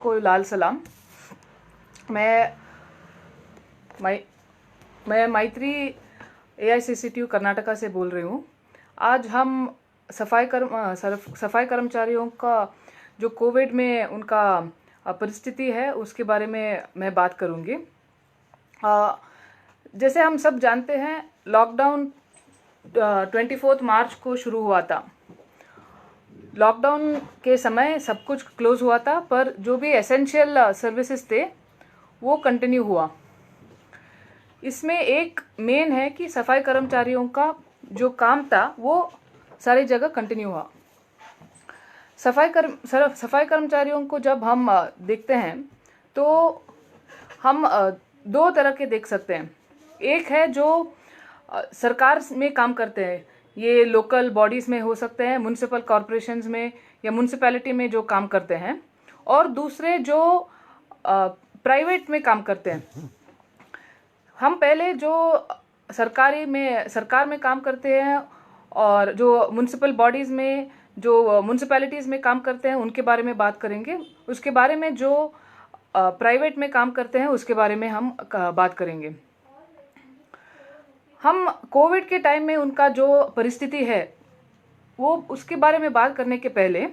को लाल सलाम। मैं मै, मैं मैत्री AICCTU कर्नाटका से बोल रही हूँ। आज हम सफाई कर्मचारियों का जो कोविड में उनका परिस्थिति है उसके बारे में मैं बात करूँगी। जैसे हम सब जानते हैं, लॉकडाउन 24 मार्च को शुरू हुआ था। लॉकडाउन के समय सब कुछ क्लोज हुआ था, पर जो भी एसेंशियल सर्विसेज थे वो कंटिन्यू हुआ। इसमें एक मेन है कि सफाई कर्मचारियों का जो काम था वो सारी जगह कंटिन्यू हुआ। सफाई कर्मचारियों को जब हम देखते हैं तो हम दो तरह के देख सकते हैं। एक है जो सरकार में काम करते हैं, ये लोकल बॉडीज़ में हो सकते हैं, म्यूनिसिपल कॉरपोरेशंस में या म्यूनिसिपैलिटी में जो काम करते हैं, और दूसरे जो प्राइवेट में काम करते हैं। हम पहले जो सरकार में काम करते हैं और जो म्यूनिसिपल बॉडीज़ में, जो म्यूनिसिपैलिटीज़ में काम करते हैं उनके बारे में बात करेंगे। उसके बारे में जो प्राइवेट में काम करते हैं उसके बारे में हम बात करेंगे। हम कोविड के टाइम में उनका जो परिस्थिति है वो उसके बारे में बात करने के पहले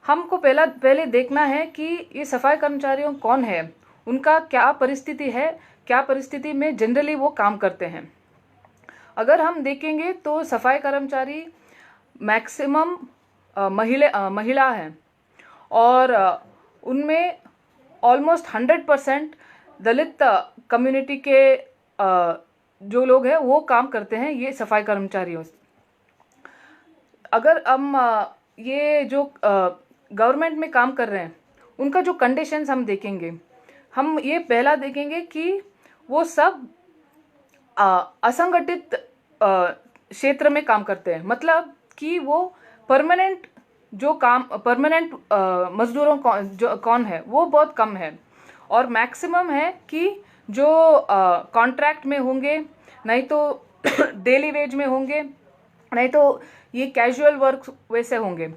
हमको पहले देखना है कि ये सफाई कर्मचारियों कौन है, उनका क्या परिस्थिति है, क्या परिस्थिति में जनरली वो काम करते हैं। अगर हम देखेंगे तो सफाई कर्मचारी मैक्सिमम महिला हैं और उनमें ऑलमोस्ट 100% दलित कम्युनिटी के जो लोग हैं वो काम करते हैं, ये सफाई कर्मचारियों। अगर हम ये जो गवर्नमेंट में काम कर रहे हैं उनका जो कंडीशंस हम देखेंगे, हम ये पहला देखेंगे कि वो सब असंगठित क्षेत्र में काम करते हैं। मतलब कि वो परमानेंट मजदूरों कौन है वो बहुत कम है, और मैक्सिमम है कि जो कॉन्ट्रैक्ट में होंगे, नहीं तो डेली वेज में होंगे, नहीं तो ये कैजुअल वर्क वैसे होंगे।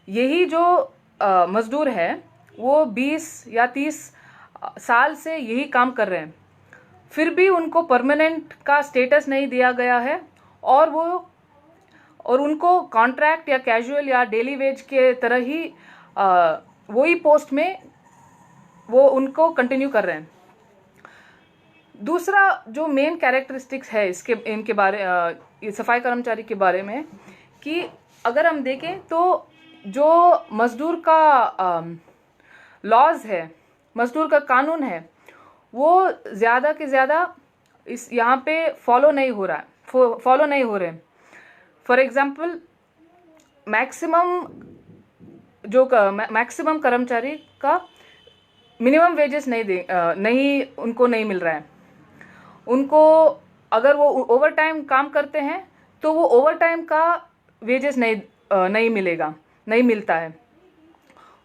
यही जो मजदूर है वो 20 या 30 साल से यही काम कर रहे हैं, फिर भी उनको परमानेंट का स्टेटस नहीं दिया गया है, और उनको कॉन्ट्रैक्ट या कैजुअल या डेली वेज के तरह ही वही पोस्ट में वो उनको कंटिन्यू कर रहे हैं। दूसरा जो मेन कैरेक्टरिस्टिक्स है इनके बारे ये सफाई कर्मचारी के बारे में, कि अगर हम देखें तो जो मजदूर का लॉज है, मजदूर का कानून है, वो ज़्यादा के ज़्यादा यहाँ पे फॉलो नहीं हो रहे। फॉर एग्जाम्पल, मैक्सिमम कर्मचारी का मिनिमम वेजेस उनको नहीं मिल रहा है। उनको अगर वो ओवर टाइम काम करते हैं तो वो ओवर टाइम का वेजेस नहीं मिलता है।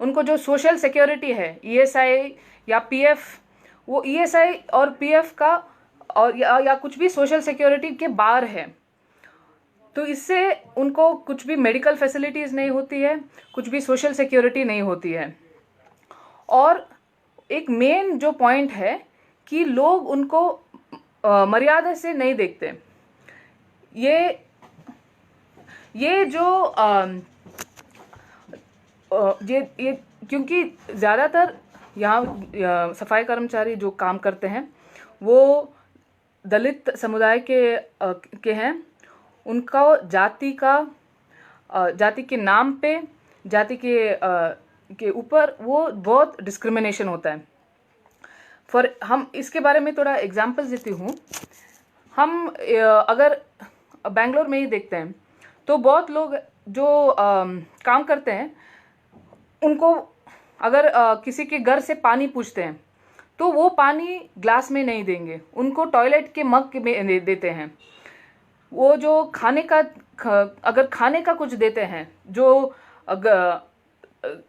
उनको जो सोशल सिक्योरिटी है, ESI या PF, वो ESI और PF का और या कुछ भी सोशल सिक्योरिटी के बाहर है, तो इससे उनको कुछ भी मेडिकल फैसिलिटीज़ नहीं होती है, कुछ भी सोशल सिक्योरिटी नहीं होती है। और एक मेन जो पॉइंट है कि लोग उनको मर्यादा से नहीं देखते। ये जो ये क्योंकि ज़्यादातर यहाँ सफाई कर्मचारी जो काम करते हैं वो दलित समुदाय के हैं। उनका जाति के नाम पे, जाति के ऊपर वो बहुत डिस्क्रिमिनेशन होता है। हम इसके बारे में थोड़ा एग्जांपल्स देती हूँ। हम अगर बेंगलोर में ही देखते हैं तो बहुत लोग जो काम करते हैं उनको अगर किसी के घर से पानी पूछते हैं तो वो पानी ग्लास में नहीं देंगे, उनको टॉयलेट के मग में देते हैं। वो जो अगर खाने का कुछ देते हैं जो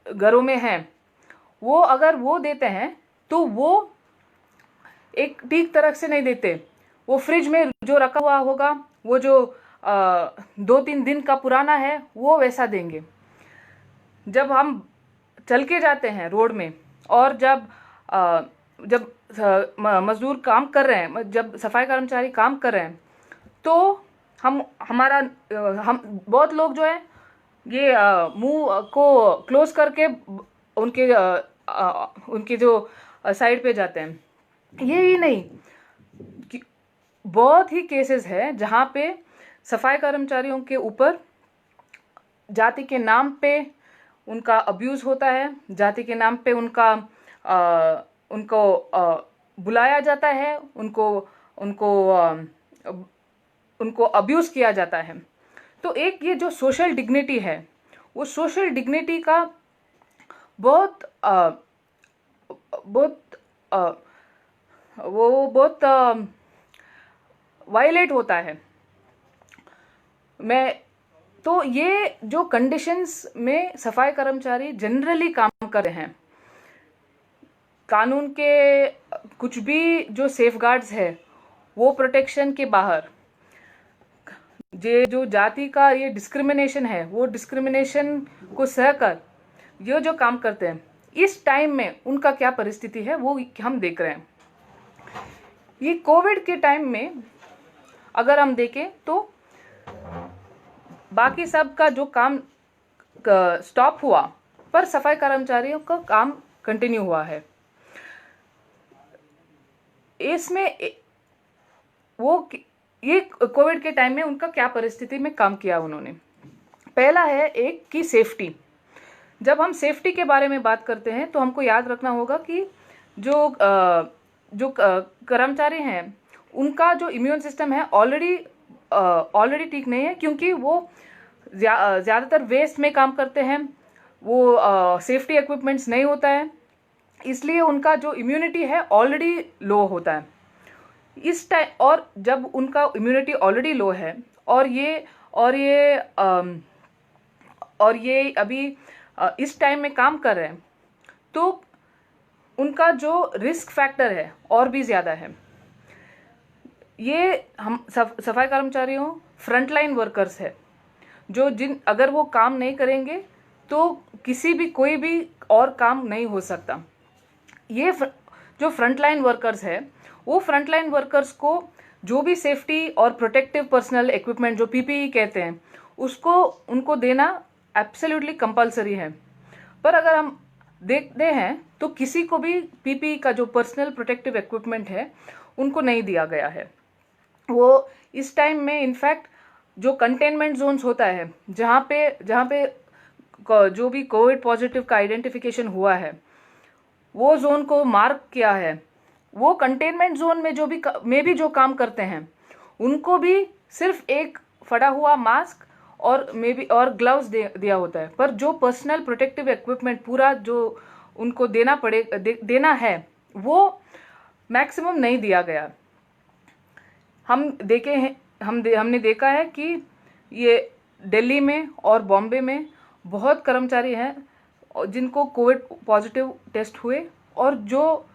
घरों में है, वो अगर वो देते हैं तो वो एक ठीक तरह से नहीं देते। वो फ्रिज में जो रखा हुआ होगा, वो जो 2-3 दिन का पुराना है, वो वैसा देंगे। जब हम चल के जाते हैं रोड में और जब मजदूर काम कर रहे हैं, जब सफाई कर्मचारी काम कर रहे हैं, तो हम बहुत लोग जो है ये मुंह को क्लोज करके उनके जो साइड पे जाते हैं। ये ही नहीं कि बहुत ही केसेस है जहाँ पे सफाई कर्मचारियों के ऊपर जाति के नाम पे उनका अब्यूज़ होता है, जाति के नाम पे उनको बुलाया जाता है, उनको अब्यूज़ किया जाता है। तो एक ये जो सोशल डिग्निटी है, वो सोशल डिग्निटी का बहुत वायलेट होता है। तो ये जो कंडीशंस में सफाई कर्मचारी जनरली काम कर रहे हैं, कानून के कुछ भी जो सेफगार्ड्स है वो प्रोटेक्शन के बाहर, ये जो जाति का ये डिस्क्रिमिनेशन है, वो डिस्क्रिमिनेशन को सहकर ये जो काम करते हैं, इस टाइम में उनका क्या परिस्थिति है वो हम देख रहे हैं। ये कोविड के टाइम में अगर हम देखें तो बाकी सब का जो काम स्टॉप हुआ, पर सफाई कर्मचारियों का काम कंटिन्यू हुआ है। इसमें ये कोविड के टाइम में उनका क्या परिस्थिति में काम किया उन्होंने। पहला है एक की सेफ्टी। जब हम सेफ्टी के बारे में बात करते हैं तो हमको याद रखना होगा कि जो कर्मचारी हैं उनका जो इम्यून सिस्टम है ऑलरेडी ठीक नहीं है, क्योंकि वो ज़्यादातर वेस्ट में काम करते हैं, वो सेफ्टी इक्विपमेंट्स नहीं होता है, इसलिए उनका जो इम्यूनिटी है ऑलरेडी लो होता है इस टाइम। और जब उनका इम्यूनिटी ऑलरेडी लो है और ये अभी इस टाइम में काम कर रहे हैं, तो उनका जो रिस्क फैक्टर है और भी ज़्यादा है। ये हम सफाई कर्मचारियों फ्रंटलाइन वर्कर्स है, जो अगर वो काम नहीं करेंगे तो कोई भी और काम नहीं हो सकता। ये जो फ्रंटलाइन वर्कर्स है, वो फ्रंटलाइन वर्कर्स को जो भी सेफ्टी और प्रोटेक्टिव पर्सनल इक्विपमेंट जो पीपीई कहते हैं उनको देना एब्सोल्युटली कंपलसरी है। पर अगर हम देखते हैं तो किसी को भी पीपीई का जो पर्सनल प्रोटेक्टिव इक्विपमेंट है उनको नहीं दिया गया है। वो इस टाइम में इनफैक्ट जो कंटेनमेंट जोन्स होता है, जहाँ पे जो भी कोविड पॉजिटिव का आइडेंटिफिकेशन हुआ है, वो जोन को मार्क किया है, वो कंटेनमेंट जोन में भी जो काम करते हैं उनको भी सिर्फ एक फटा हुआ मास्क और ग्लव्स दिया होता है। पर जो पर्सनल प्रोटेक्टिव इक्विपमेंट पूरा जो उनको देना है वो मैक्सिमम नहीं दिया गया। हमने देखा है कि ये दिल्ली में और बॉम्बे में बहुत कर्मचारी हैं जिनको कोविड पॉजिटिव टेस्ट हुए और जो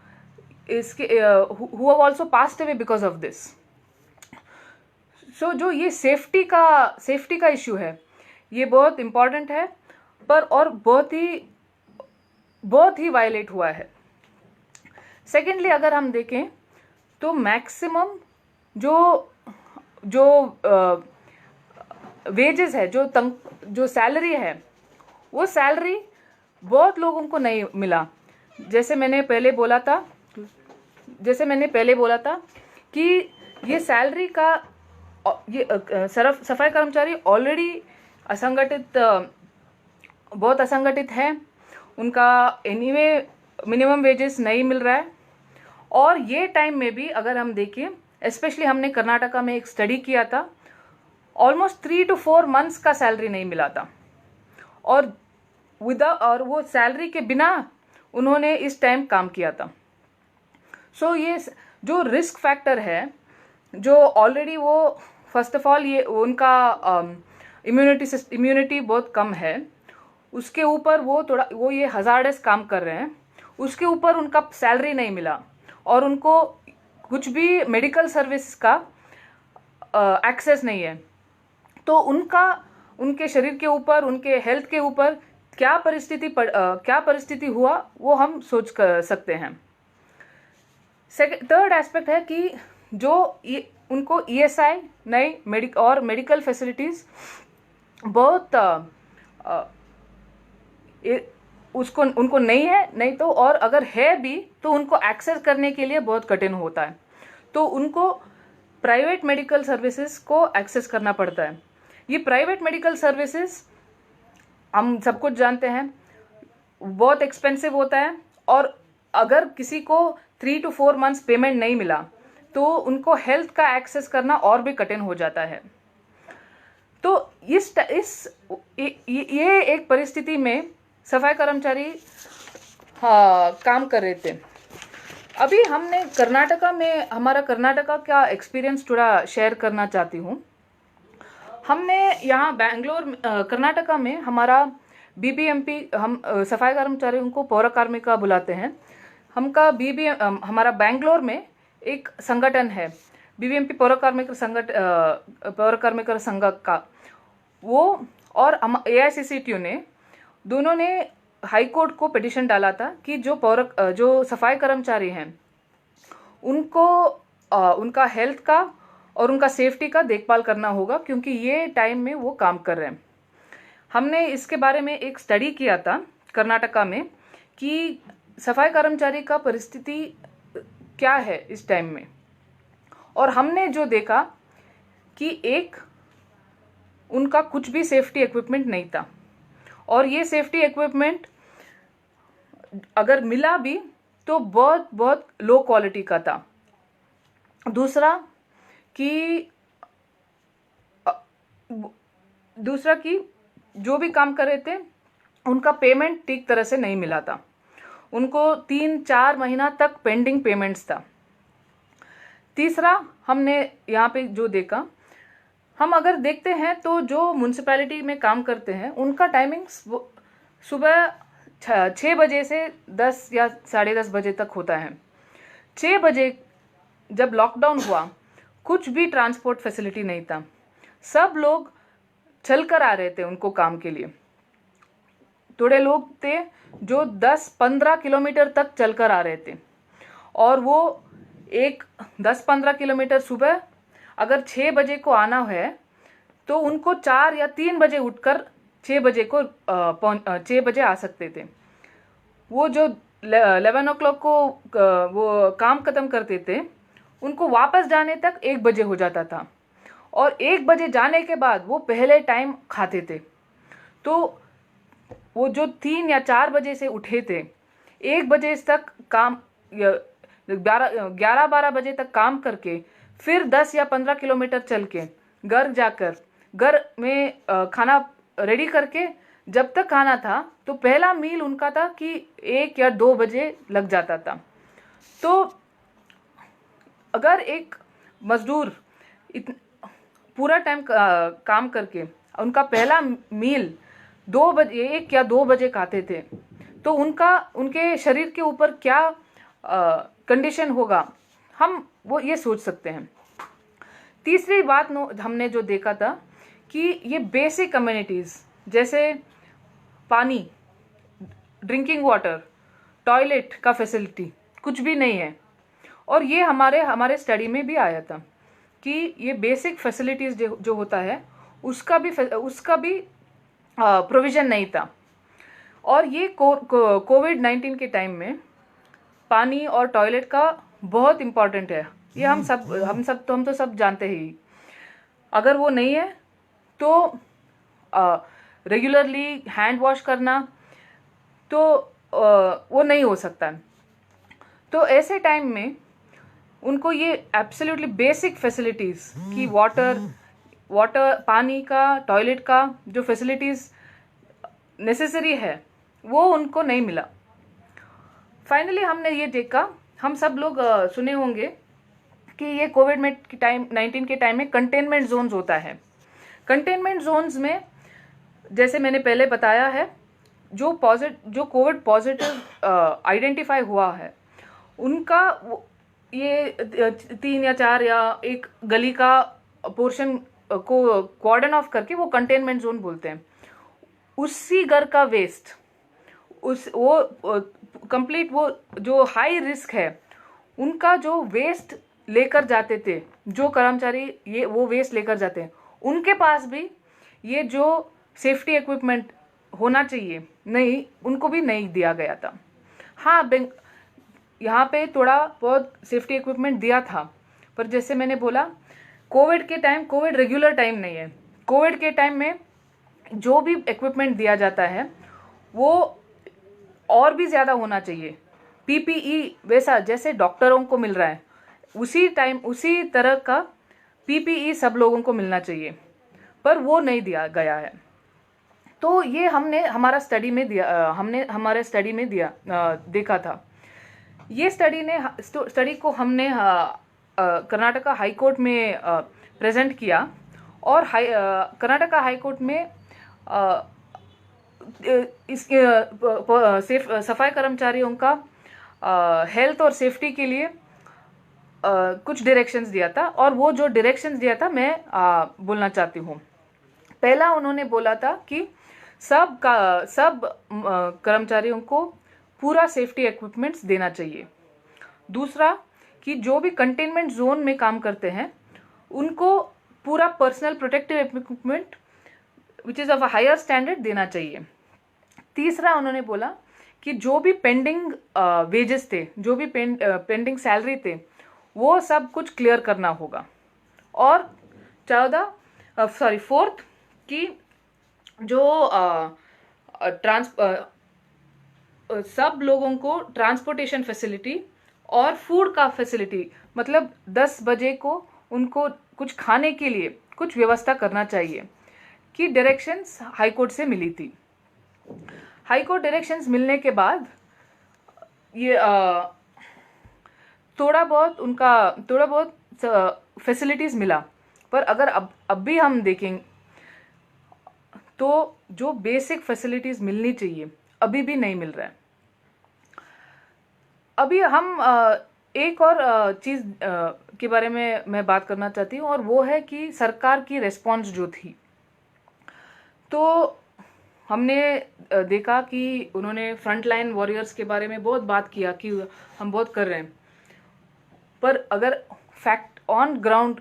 who have also passed away because of this. So जो ये सेफ्टी का इश्यू है, ये बहुत इम्पॉर्टेंट है, पर और बहुत ही वायलेट हुआ है। सेकेंडली अगर हम देखें तो मैक्सिमम जो वेजेस है, जो सैलरी है, वो सैलरी बहुत लोगों को नहीं मिला। जैसे मैंने पहले बोला था कि ये सैलरी का सफाई कर्मचारी ऑलरेडी बहुत असंगठित है, उनका एनीवे मिनिमम वेजेस नहीं मिल रहा है। और ये टाइम में भी अगर हम देखें, स्पेशली हमने कर्नाटका में एक स्टडी किया था, ऑलमोस्ट 3 to 4 months का सैलरी नहीं मिला था, और वो सैलरी के बिना उन्होंने इस टाइम काम किया था। सो ये जो रिस्क फैक्टर है, जो ऑलरेडी वो फर्स्ट ऑफ ऑल ये उनका इम्यूनिटी बहुत कम है, उसके ऊपर वो ये हजार्डस काम कर रहे हैं, उसके ऊपर उनका सैलरी नहीं मिला और उनको कुछ भी मेडिकल सर्विस का एक्सेस नहीं है, तो उनके शरीर के ऊपर, उनके हेल्थ के ऊपर क्या परिस्थिति हुआ वो हम सोच कर सकते हैं। थर्ड एस्पेक्ट है कि जो उनको ईएसआई नई मेडिकल फैसिलिटीज़ बहुत उसको उनको नहीं है, नहीं तो और अगर है भी तो उनको एक्सेस करने के लिए बहुत कठिन होता है, तो उनको प्राइवेट मेडिकल सर्विसेज को एक्सेस करना पड़ता है। ये प्राइवेट मेडिकल सर्विसेज हम सब कुछ जानते हैं बहुत एक्सपेंसिव होता है, और अगर किसी को 3 to 4 मंथ्स पेमेंट नहीं मिला तो उनको हेल्थ का एक्सेस करना और भी कठिन हो जाता है। तो ये एक परिस्थिति में सफाई कर्मचारी काम कर रहे थे। अभी हमने हमारा कर्नाटका का एक्सपीरियंस थोड़ा शेयर करना चाहती हूँ। हमने यहाँ कर्नाटका में हमारा बीबीएमपी, हम सफाई कर्मचारियों को पौर कार्मिका बुलाते हैं। हमारा बैंगलोर में एक संगठन है बीबीएमपी पौर कार्मिक संघ का, वो और एआईसीसीटीयू ने दोनों ने हाई कोर्ट को पिटीशन डाला था कि जो सफाई कर्मचारी हैं उनको उनका हेल्थ का और उनका सेफ्टी का देखभाल करना होगा, क्योंकि ये टाइम में वो काम कर रहे हैं। हमने इसके बारे में एक स्टडी किया था कर्नाटका में कि सफाई कर्मचारी का परिस्थिति क्या है इस टाइम में, और हमने जो देखा कि उनका कुछ भी सेफ्टी इक्विपमेंट नहीं था, और ये सेफ्टी इक्विपमेंट अगर मिला भी तो बहुत बहुत लो क्वालिटी का था। दूसरा कि जो भी काम कर रहे थे उनका पेमेंट ठीक तरह से नहीं मिला था, उनको 3-4 महीना तक पेंडिंग पेमेंट्स था। तीसरा, हमने यहाँ पे जो देखा, हम अगर देखते हैं तो जो म्यूनसिपैलिटी में काम करते हैं उनका टाइमिंग्स सुबह 6 बजे से 10 या 10:30 बजे तक होता है। 6 बजे जब लॉकडाउन हुआ कुछ भी ट्रांसपोर्ट फैसिलिटी नहीं था, सब लोग चल कर आ रहे थे उनको काम के लिए। थोड़े लोग थे जो 10-15 किलोमीटर तक चल कर आ रहे थे, और वो 10-15 किलोमीटर सुबह अगर 6 बजे को आना है तो उनको 4 या 3 बजे उठकर 6 बजे आ सकते थे। वो जो 11 o'clock को वो काम ख़त्म करते थे, उनको वापस जाने तक 1 बजे हो जाता था, और 1 बजे जाने के बाद वो पहले टाइम खाते थे। तो वो जो 3 या 4 बजे से उठे थे, 1 बजे तक काम, 11-12 बजे तक काम करके फिर 10 या 15 किलोमीटर चल के घर जाकर घर में खाना रेडी करके जब तक खाना था तो पहला मील उनका था कि 1 या 2 बजे लग जाता था। तो अगर एक मजदूर पूरा टाइम काम करके उनका पहला मील 1 या 2 बजे खाते थे तो उनके शरीर के ऊपर क्या कंडीशन होगा, हम वो ये सोच सकते हैं। तीसरी बात हमने जो देखा था कि ये बेसिक कम्युनिटीज़ जैसे पानी, ड्रिंकिंग वाटर, टॉयलेट का फैसिलिटी कुछ भी नहीं है, और ये हमारे स्टडी में भी आया था कि ये बेसिक फैसिलिटीज़ जो होता है उसका भी प्रोविज़न नहीं था। और ये कोविड-19 के टाइम में पानी और टॉयलेट का बहुत इम्पॉर्टेंट है, ये हम तो सब जानते ही। अगर वो नहीं है तो रेगुलरली हैंड वॉश करना तो वो नहीं हो सकता है। तो ऐसे टाइम में उनको ये एब्सोल्युटली बेसिक फैसिलिटीज़ की वाटर, पानी का, टॉयलेट का जो फैसिलिटीज़ नेसेसरी है वो उनको नहीं मिला। फाइनली हमने ये देखा, हम सब लोग सुने होंगे कि ये कोविड-19 के टाइम में कंटेनमेंट जोन्स होता है। कंटेनमेंट जोन्स में जैसे मैंने पहले बताया है, जो कोविड पॉजिटिव आइडेंटिफाई हुआ है उनका ये 3 या 4 या एक गली का पोर्शन को कॉर्डन ऑफ करके वो कंटेनमेंट जोन बोलते हैं। उसी घर का वेस्ट, उस वो कंप्लीट, वो जो हाई रिस्क है उनका जो वेस्ट लेकर जाते थे, जो कर्मचारी ये वो वेस्ट लेकर जाते हैं, उनके पास भी ये जो सेफ्टी इक्विपमेंट होना चाहिए नहीं, उनको भी नहीं दिया गया था। हाँ, बैंक यहाँ पे थोड़ा बहुत सेफ्टी इक्विपमेंट दिया था, पर जैसे मैंने बोला, कोविड के टाइम, कोविड रेगुलर टाइम नहीं है, कोविड के टाइम में जो भी इक्विपमेंट दिया जाता है वो और भी ज़्यादा होना चाहिए। पीपीई वैसा जैसे डॉक्टरों को मिल रहा है, उसी टाइम उसी तरह का पीपीई सब लोगों को मिलना चाहिए, पर वो नहीं दिया गया है। तो ये हमने हमारे स्टडी में देखा था। ये स्टडी को हमने कर्नाटका हाई कोर्ट में प्रेजेंट किया, और कर्नाटका हाई कोर्ट में सफाई कर्मचारियों का हेल्थ और सेफ्टी के लिए कुछ डायरेक्शंस दिया था, और वो जो डायरेक्शंस दिया था मैं बोलना चाहती हूँ। पहला उन्होंने बोला था कि सब कर्मचारियों को पूरा सेफ्टी इक्विपमेंट्स देना चाहिए। दूसरा कि जो भी कंटेनमेंट जोन में काम करते हैं उनको पूरा personal protective equipment which is of a higher standard देना चाहिए। तीसरा उन्होंने बोला कि जो भी पेंडिंग वेजेस थे, जो भी पेंडिंग सैलरी थे, वो सब कुछ क्लियर करना होगा। और फोर्थ कि जो सब लोगों को ट्रांसपोर्टेशन फैसिलिटी और फूड का फैसिलिटी, मतलब 10 बजे को उनको कुछ खाने के लिए कुछ व्यवस्था करना चाहिए, कि डायरेक्शंस हाई कोर्ट से मिली थी। हाई कोर्ट डायरेक्शंस मिलने के बाद ये थोड़ा बहुत फैसिलिटीज़ मिला, पर अगर अब भी हम देखें तो जो बेसिक फैसिलिटीज़ मिलनी चाहिए अभी भी नहीं मिल रहा है। अभी हम एक और चीज़ के बारे में मैं बात करना चाहती हूँ, और वो है कि सरकार की रिस्पॉन्स जो थी। तो हमने देखा कि उन्होंने फ्रंट लाइन वॉरियर्स के बारे में बहुत बात किया कि हम बहुत कर रहे हैं, पर अगर फैक्ट ऑन ग्राउंड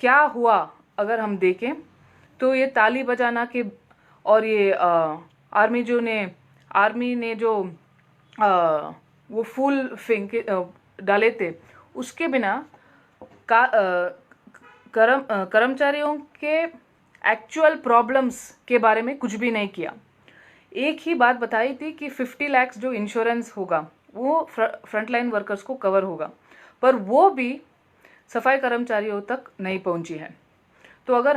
क्या हुआ अगर हम देखें तो ये ताली बजाना के और ये आर्मी ने जो वो फूल फेंके डाले थे, उसके बिना कर्मचारियों के एक्चुअल प्रॉब्लम्स के बारे में कुछ भी नहीं किया। एक ही बात बताई थी कि 50 लाख जो इंश्योरेंस होगा वो फ्रंटलाइन वर्कर्स को कवर होगा, पर वो भी सफाई कर्मचारियों तक नहीं पहुंची है। तो अगर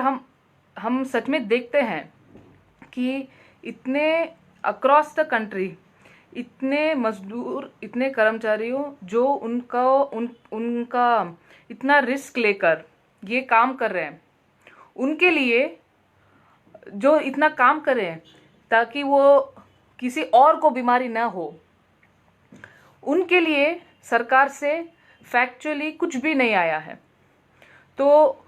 हम सच में देखते हैं कि इतने अक्रॉस द कंट्री इतने मजदूर, इतने कर्मचारियों जो उनका इतना रिस्क लेकर ये काम कर रहे हैं, उनके लिए जो इतना काम करें ताकि वो किसी और को बीमारी ना हो, उनके लिए सरकार से फैक्चुअली कुछ भी नहीं आया है। तो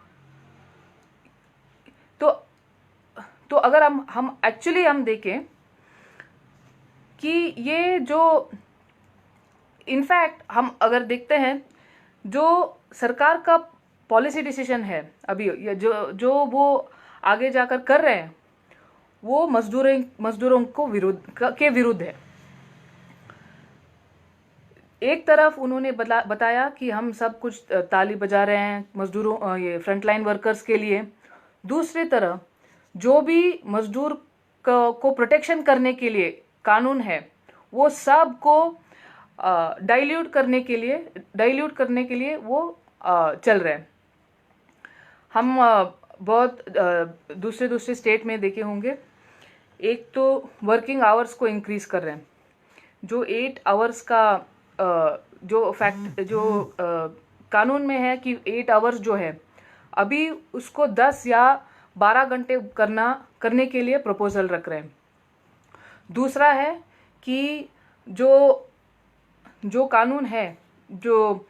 अगर हम एक्चुअली हम देखें कि ये जो इनफैक्ट हम अगर देखते हैं जो सरकार का पॉलिसी डिसीजन है अभी जो वो आगे जाकर कर रहे हैं, वो मजदूरों को विरुद्ध है। एक तरफ उन्होंने बताया कि हम सब कुछ ताली बजा रहे हैं मजदूरों, ये फ्रंटलाइन वर्कर्स के लिए। दूसरी तरफ जो भी मजदूर को प्रोटेक्शन करने के लिए कानून है, वो सब को डाइल्यूट करने के लिए वो चल रहे हैं। हम बहुत दूसरे स्टेट में देखे होंगे, एक तो वर्किंग आवर्स को इंक्रीज कर रहे हैं, जो 8 आवर्स का जो कानून में है कि 8 आवर्स जो है अभी उसको 10 या 12 घंटे करने के लिए प्रपोजल रख रहे हैं। दूसरा है कि जो कानून है जो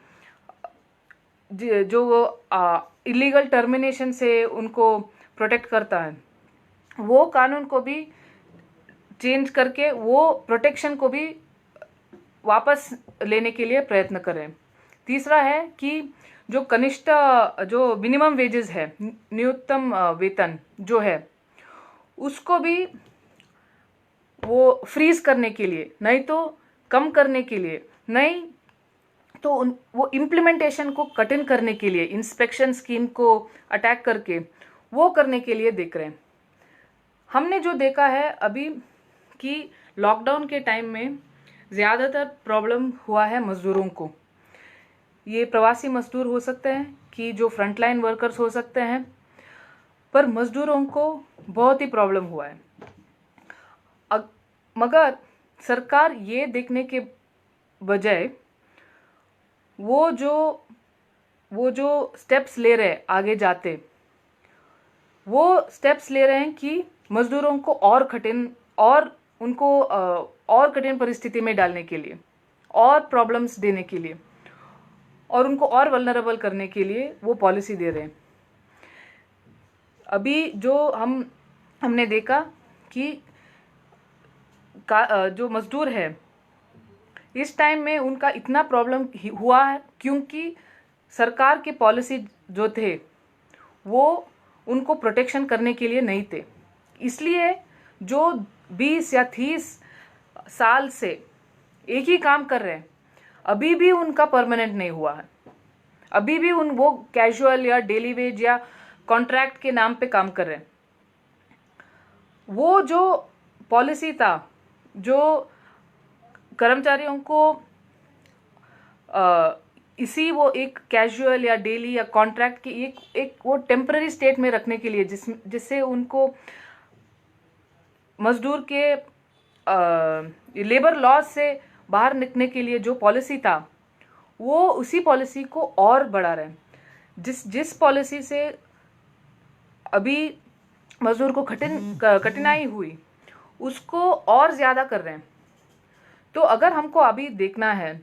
इलीगल टर्मिनेशन से उनको प्रोटेक्ट करता है, वो कानून को भी चेंज करके वो प्रोटेक्शन को भी वापस लेने के लिए प्रयत्न करें। तीसरा है कि जो कनिष्ठ जो मिनिमम वेजेस है, न्यूनतम वेतन जो है, उसको भी वो फ्रीज करने के लिए, नहीं तो कम करने के लिए, नहीं तो वो इम्प्लीमेंटेशन को कठिन करने के लिए, इंस्पेक्शन स्कीम को अटैक करके वो करने के लिए देख रहे हैं। हमने जो देखा है अभी कि लॉकडाउन के टाइम में ज़्यादातर प्रॉब्लम हुआ है मज़दूरों को। ये प्रवासी मज़दूर हो सकते हैं कि जो फ्रंटलाइन वर्कर्स हो सकते हैं, पर मज़दूरों को बहुत ही प्रॉब्लम हुआ है। मगर सरकार ये देखने के बजाय वो जो स्टेप्स ले रहे हैं आगे जाते, वो स्टेप्स ले रहे हैं कि मज़दूरों को और कठिन परिस्थिति में डालने के लिए, और प्रॉब्लम्स देने के लिए, और उनको और वल्नरेबल करने के लिए वो पॉलिसी दे रहे हैं। अभी जो हमने देखा कि जो मज़दूर है इस टाइम में उनका इतना प्रॉब्लम हुआ है क्योंकि सरकार के पॉलिसी जो थे वो उनको प्रोटेक्शन करने के लिए नहीं थे। इसलिए जो 20 या 30 साल से एक ही काम कर रहे हैं, अभी भी उनका परमानेंट नहीं हुआ है। अभी भी वो कैजुअल या डेली वेज या कॉन्ट्रैक्ट के नाम पे काम कर रहे हैं। वो जो पॉलिसी था, जो कर्मचारियों को इसी वो एक कैजुअल या डेली या कॉन्ट्रैक्ट की एक वो टेम्पररी स्टेट में रखने के लिए, जिससे उनको मजदूर के लेबर लॉज से बाहर निकलने के लिए जो पॉलिसी था, वो उसी पॉलिसी को और बढ़ा रहे हैं। जिस पॉलिसी से अभी मजदूर को कठिनाई हुई, उसको और ज़्यादा कर रहे हैं। तो अगर हमको अभी देखना है,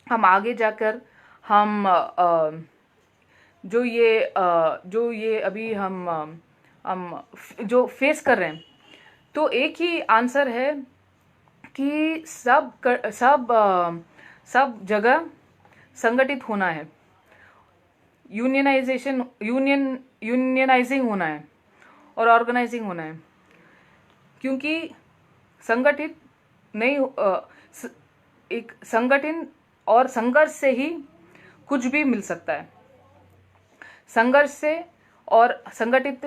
हम आगे जाकर हम जो ये अभी हम जो फेस कर रहे हैं, तो एक ही आंसर है कि सब जगह संगठित होना है, यूनियनाइजिंग होना है और ऑर्गेनाइजिंग होना है। क्योंकि संगठित नहीं, एक संगठन और संघर्ष से ही कुछ भी मिल सकता है। संघर्ष से और संगठित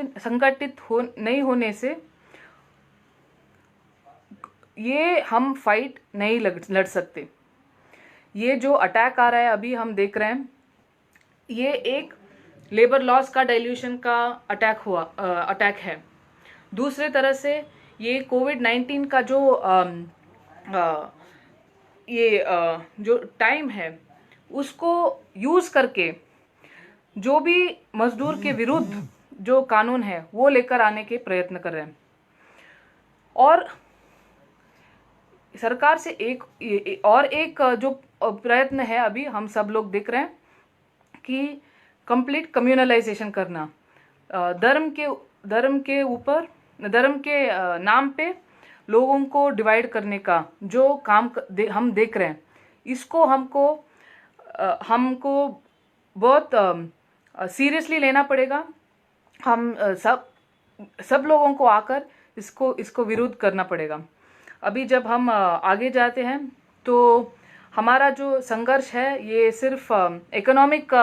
नहीं होने से ये हम फाइट नहीं लड़ सकते। ये जो अटैक आ रहा है अभी हम देख रहे हैं, ये एक लेबर लॉस का डाइल्यूशन का अटैक है। दूसरे तरह से ये कोविड-19 का जो टाइम है, उसको यूज़ करके जो भी मजदूर के विरुद्ध जो कानून है वो लेकर आने के प्रयत्न कर रहे हैं। और सरकार से एक जो प्रयत्न है अभी हम सब लोग देख रहे हैं कि कंप्लीट कम्युनलाइजेशन करना, धर्म के नाम पे लोगों को डिवाइड करने का जो काम हम देख रहे हैं, इसको हमको बहुत सीरियसली लेना पड़ेगा। हम सब लोगों को आकर इसको विरोध करना पड़ेगा। अभी जब हम आगे जाते हैं तो हमारा जो संघर्ष है, ये सिर्फ इकोनॉमिक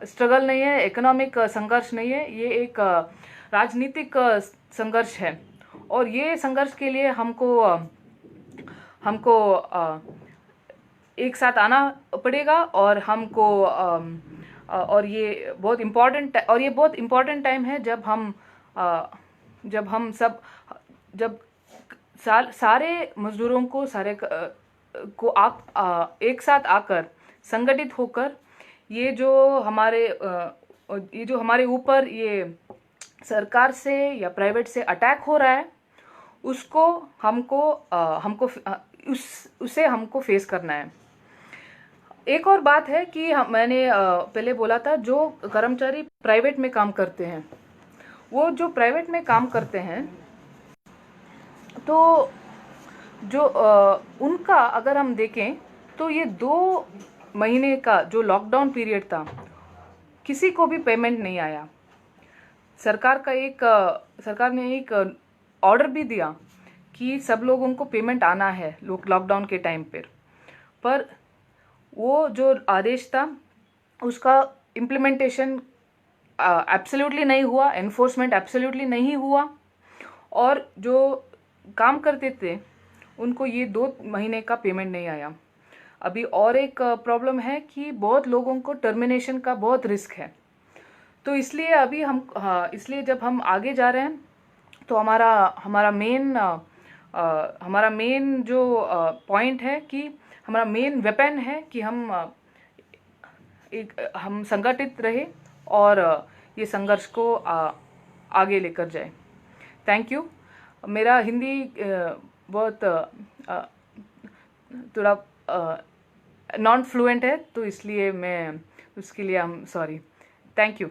स्ट्रगल नहीं है, इकोनॉमिक संघर्ष नहीं है, ये एक राजनीतिक संघर्ष है। और ये संघर्ष के लिए हमको एक साथ आना पड़ेगा। और ये बहुत इम्पोर्टेंट टाइम है जब सारे मजदूरों को एक साथ आकर संगठित होकर ये जो हमारे ऊपर ये सरकार से या प्राइवेट से अटैक हो रहा है, उसको हमको फेस करना है। एक और बात है कि मैंने पहले बोला था, जो कर्मचारी प्राइवेट में काम करते हैं, वो जो प्राइवेट में काम करते हैं, तो जो उनका अगर हम देखें तो ये 2 महीने का जो लॉकडाउन पीरियड था, किसी को भी पेमेंट नहीं आया। सरकार ने एक ऑर्डर भी दिया कि सब लोगों को पेमेंट आना है लॉकडाउन के टाइम पर वो जो आदेश था उसका इम्प्लीमेंटेशन एब्सोल्युटली नहीं हुआ, एनफोर्समेंट एब्सोल्युटली नहीं हुआ, और जो काम करते थे उनको ये 2 महीने का पेमेंट नहीं आया। अभी और एक प्रॉब्लम है कि बहुत लोगों को टर्मिनेशन का बहुत रिस्क है। तो इसलिए अभी इसलिए जब हम आगे जा रहे हैं तो हमारा मेन जो पॉइंट है कि हमारा मेन वेपन है कि हम संगठित रहे और ये संघर्ष को आगे लेकर जाए। Thank you. मेरा हिंदी बहुत थोड़ा नॉन फ्लुएंट है, तो इसलिए मैं उसके लिए सॉरी। Thank you.